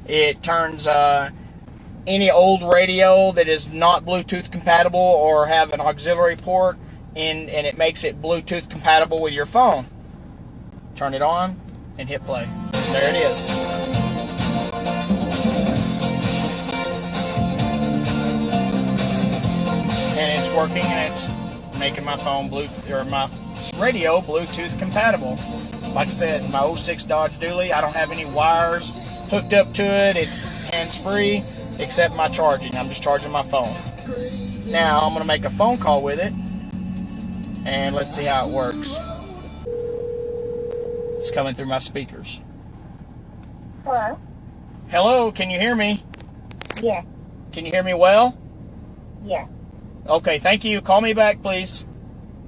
It turns any old radio that is not Bluetooth compatible or have an auxiliary port in, and it makes it Bluetooth compatible with your phone. Turn it on and hit play. There it is. And it's working, and it's making my phone my radio Bluetooth compatible. Like I said, my 06 Dodge Dually, I don't have any wires hooked up to it. It's hands-free, except my charging. I'm just charging my phone. Now I'm going to make a phone call with it, and let's see how it works. It's coming through my speakers. Hello? Hello, can you hear me? Yeah. Can you hear me well? Yeah. Okay, thank you. Call me back, please.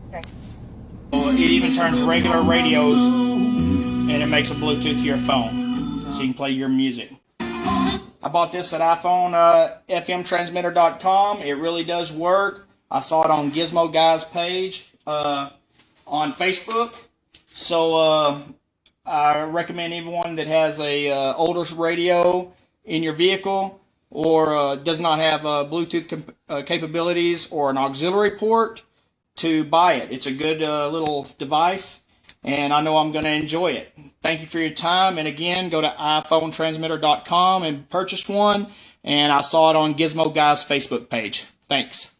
Okay. It even turns regular radios, and it makes a Bluetooth to your phone, so you can play your music. I bought this at iPhone.fmtransmitter.com. It really does work. I saw it on Gizmo Guy's page on Facebook. So I recommend anyone that has a older radio in your vehicle or does not have Bluetooth capabilities or an auxiliary port to buy it. It's a good little device, and I know I'm going to enjoy it. Thank you for your time, and again, go to iPhoneTransmitter.com and purchase one, and I saw it on Gizmo Guy's Facebook page. Thanks.